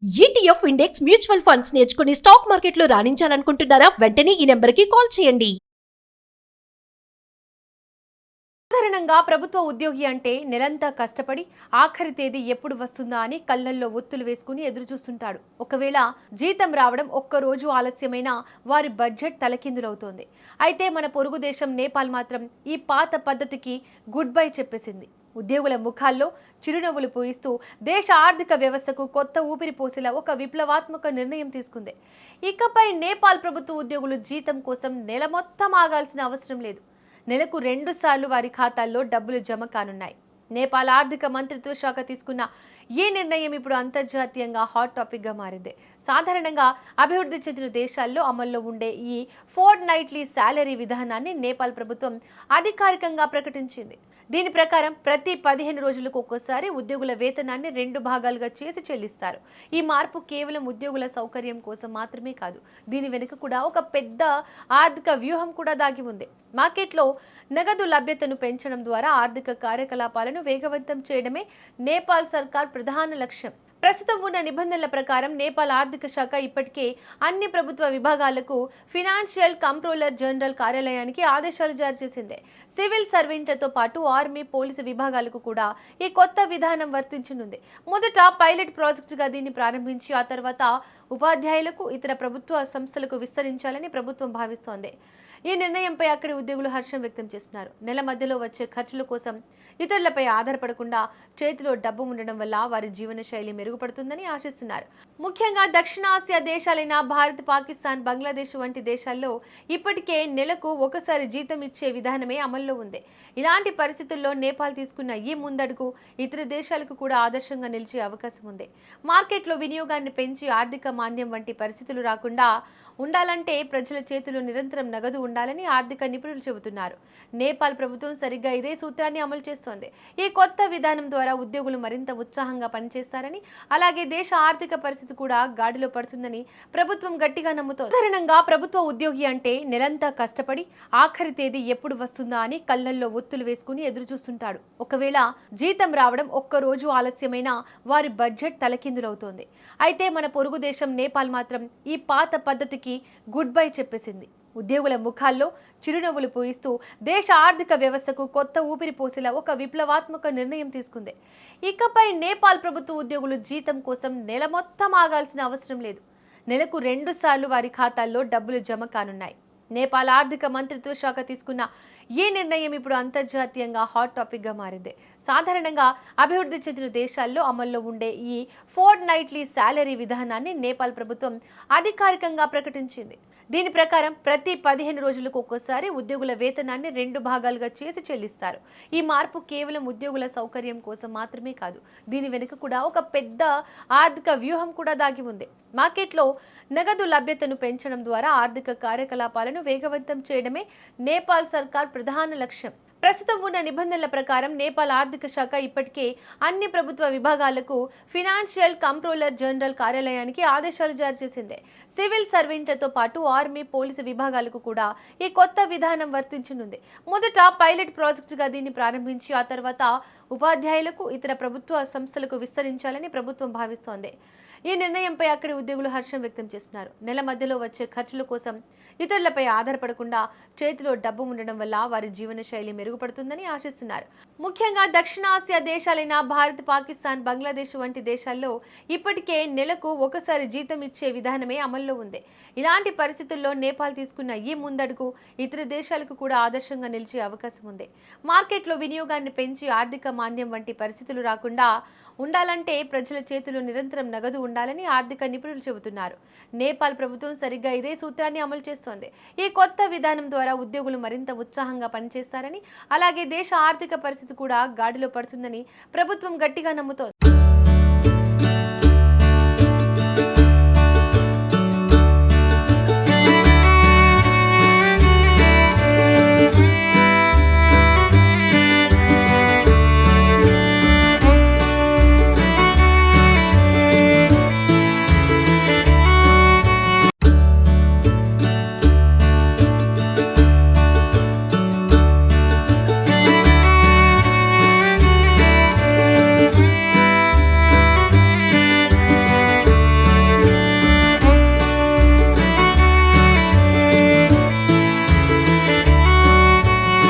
ETF index mutual funds నేర్చుకుని stock మార్కెట్లో రాణించాలనుకుంటున్నారా? వెంటనే ఈ నెంబర్కి కాల్ చేయండి. సాధారణంగా ప్రభుత్వ ఉద్యోగి అంటే నెలంతా కష్టపడి ఆఖరి తేదీ ఎప్పుడు వస్తుందా అని కళ్ళల్లో ఒత్తులు వేసుకుని ఎదురు చూస్తుంటాడు. ఒకవేళ జీతం రావడం ఒక్క రోజు ఆలస్యమైనా వారి బడ్జెట్ తలకిందులవుతోంది. అయితే మన పొరుగు దేశం నేపాల్ మాత్రం ఈ పాత పద్ధతికి గుడ్ బై చెప్పేసింది. ఉద్యోగుల ముఖాల్లో చిరునవ్వులు పూయిస్తూ దేశ ఆర్థిక వ్యవస్థకు కొత్త ఊపిరి పోసేలా ఒక విప్లవాత్మక నిర్ణయం తీసుకుంది. ఇకపై నేపాల్ ప్రభుత్వ ఉద్యోగులు జీతం కోసం నెల మొత్తం ఆగాల్సిన అవసరం లేదు. నెలకు 2 సార్లు వారి ఖాతాల్లో డబ్బులు జమ కానున్నాయి. నేపాల్ ఆర్థిక మంత్రిత్వ శాఖ తీసుకున్న ఈ నిర్ణయం ఇప్పుడు అంతర్జాతీయంగా హాట్ టాపిక్ గా మారింది. సాధారణంగా అభివృద్ధి చెందిన దేశాల్లో అమల్లో ఉండే ఈ ఫోర్ట్ నైట్లీ శాలరీ విధానాన్ని నేపాల్ ప్రభుత్వం అధికారికంగా ప్రకటించింది. దీని ప్రకారం ప్రతి 15 రోజులకు ఒక్కసారి ఉద్యోగుల వేతనాన్ని 2 భాగాలుగా చేసి చెల్లిస్తారు. ఈ మార్పు కేవలం ఉద్యోగుల సౌకర్యం కోసం మాత్రమే కాదు, దీని వెనుక కూడా ఒక పెద్ద ఆర్థిక వ్యూహం కూడా దాగి ఉంది. మార్కెట్లో నగదు లభ్యతను పెంచడం ద్వారా ఆర్థిక కార్యకలాపాలను వేగవంతం చేయడమే నేపాల్ సర్కార్ ప్రధాన లక్ష్యం. ప్రస్తుతం ఉన్న నిబంధనల ప్రకారం నేపాల్ ఆర్థిక శాఖ ఇప్పటికే అన్ని ప్రభుత్వ విభాగాలకు ఫినాన్షియల్ కంట్రోలర్ జనరల్ కార్యాలయానికి ఆదేశాలు జారీ చేసింది. సివిల్ సర్వెంట్లతో పాటు ఆర్మీ, పోలీసు విభాగాలకు కూడా ఈ కొత్త విధానం వర్తించనుంది. మొదట పైలట్ ప్రాజెక్టుగా దీన్ని ప్రారంభించి ఆ తర్వాత ఉపాధ్యాయులకు, ఇతర ప్రభుత్వ సంస్థలకు విస్తరించాలని ప్రభుత్వం భావిస్తోంది. ఈ నిర్ణయంపై అక్కడి ఉద్యోగులు హర్షం వ్యక్తం చేస్తున్నారు. నెల మధ్యలో వచ్చే ఖర్చుల కోసం ఇతరులపై ఆధారపడకుండా చేతిలో డబ్బు ఉండడం వల్ల వారి జీవన శైలి మెరుగుపడుతుందని ఆశిస్తున్నారు. ముఖ్యంగా దక్షిణాసియా దేశాలైన భారత్, పాకిస్తాన్, బంగ్లాదేశ్ వంటి దేశాల్లో ఇప్పటికే నెలకు ఒకసారి జీతం ఇచ్చే విధానమే అమల్లో ఉంది. ఇలాంటి పరిస్థితుల్లో నేపాల్ తీసుకున్న ఈ ముందడుగు ఇతర దేశాలకు కూడా ఆదర్శంగా నిలిచే అవకాశం ఉంది. మార్కెట్లో వినియోగాన్ని పెంచి ఆర్థిక మాంద్యం వంటి పరిస్థితులు రాకుండా ఉండాలంటే ప్రజల చేతిలో నిరంతరం నగదు ఉండాలని ఆర్థిక నిపుణులు చెబుతున్నారు. నేపాల్ ప్రభుత్వం సరిగ్గా ఇదే సూత్రాన్ని అమలు చేస్తోంది. ఈ కొత్త విధానం ద్వారా ఉద్యోగులు మరింత ఉత్సాహంగా పనిచేస్తారని, అలాగే దేశ ఆర్థిక పరిస్థితి కూడా గాడిలో పడుతుందని ప్రభుత్వం గట్టిగా నమ్ముతోంది. సాధారణంగా ప్రభుత్వ ఉద్యోగి అంటే నెలంతా కష్టపడి ఆఖరి తేదీ ఎప్పుడు వస్తుందా అని కళ్ళల్లో ఒత్తులు వేసుకుని ఎదురు చూస్తుంటాడు. ఒకవేళ జీతం రావడం ఒక్క రోజు ఆలస్యమైనా వారి బడ్జెట్ తలకిందులవుతోంది. అయితే మన పొరుగు దేశం నేపాల్ మాత్రం ఈ పాత పద్ధతికి గుడ్ బై చెప్పేసింది. ఉద్యోగుల ముఖాల్లో చిరునవ్వులు పూయిస్తూ దేశ ఆర్థిక వ్యవస్థకు కొత్త ఊపిరి పోసేలా ఒక విప్లవాత్మక నిర్ణయం తీసుకుంది. ఇకపై నేపాల్ ప్రభుత్వ ఉద్యోగులు జీతం కోసం నెల మొత్తం ఆగాల్సిన అవసరం లేదు. నెలకు 2 సార్లు వారి ఖాతాల్లో డబ్బులు జమ కానున్నాయి. నేపాల్ ఆర్థిక మంత్రిత్వ శాఖ తీసుకున్న ఈ నిర్ణయం ఇప్పుడు అంతర్జాతీయంగా హాట్ టాపిక్ గా మారింది. సాధారణంగా అభివృద్ధి చెందిన దేశాల్లో అమల్లో ఉండే ఈ ఫోర్ట్ నైట్లీ శాలరీ విధానాన్ని నేపాల్ ప్రభుత్వం అధికారికంగా ప్రకటించింది. దీని ప్రకారం ప్రతి 15 రోజులకు ఒక్కసారి ఉద్యోగుల వేతనాన్ని 2 భాగాలుగా చేసి చెల్లిస్తారు. ఈ మార్పు కేవలం ఉద్యోగుల సౌకర్యం కోసం మాత్రమే కాదు, దీని వెనుక కూడా ఒక పెద్ద ఆర్థిక వ్యూహం కూడా దాగి ఉంది. మార్కెట్లో నగదు లభ్యతను పెంచడం ద్వారా ఆర్థిక కార్యకలాపాలను వేగవంతం చేయడమే నేపాల్ సర్కార్ ప్రధాన లక్ష్యం. ప్రస్తుతం ఉన్న నిబంధనల ప్రకారం నేపాల్ ఆర్థిక శాఖ ఇప్పటికే అన్ని ప్రభుత్వ విభాగాలకు ఫినాన్షియల్ కంట్రోలర్ జనరల్ కార్యాలయానికి ఆదేశాలు జారీ చేసింది. సివిల్ సర్వెంట్లతో పాటు ఆర్మీ, పోలీసు విభాగాలకు కూడా ఈ కొత్త విధానం వర్తించనుంది. మొదట పైలట్ ప్రాజెక్టుగా దీన్ని ప్రారంభించి ఆ తర్వాత ఉపాధ్యాయులకు, ఇతర ప్రభుత్వ సంస్థలకు విస్తరించాలని ప్రభుత్వం భావిస్తోంది. ఈ నిర్ణయంపై అక్కడి ఉద్యోగులు హర్షం వ్యక్తం చేస్తున్నారు. నెల మధ్యలో వచ్చే ఖర్చుల కోసం ఇతరులపై ఆధారపడకుండా చేతిలో డబ్బు ఉండడం వల్ల వారి జీవన శైలి మెరుగుపడుతుందని ఆశిస్తున్నారు. ముఖ్యంగా దక్షిణాసియా దేశాలైన భారత్, పాకిస్తాన్, బంగ్లాదేశ్ వంటి దేశాల్లో ఇప్పటికే నెలకు ఒకసారి జీతం ఇచ్చే విధానమే అమల్లో ఉంది. ఇలాంటి పరిస్థితుల్లో నేపాల్ తీసుకున్న ఈ ముందడుగు ఇతర దేశాలకు కూడా ఆదర్శంగా నిలిచే అవకాశం ఉంది. మార్కెట్లో వినియోగాన్ని పెంచి ఆర్థిక మాంద్యం వంటి పరిస్థితులు రాకుండా ఉండాలంటే ప్రజల చేతిలో నిరంతరం నగదు ఉండాలని ఆర్థిక నిపుణులు చెబుతున్నారు. నేపాల్ ప్రభుత్వం సరిగ్గా ఇదే సూత్రాన్ని అమలు చేస్తోంది. ఈ కొత్త విధానం ద్వారా ఉద్యోగులు మరింత ఉత్సాహంగా పనిచేస్తారని, అలాగే దేశ ఆర్థిక పరిస్థితి కూడా గాడిలో పడుతుందని ప్రభుత్వం గట్టిగా నమ్ముతోంది.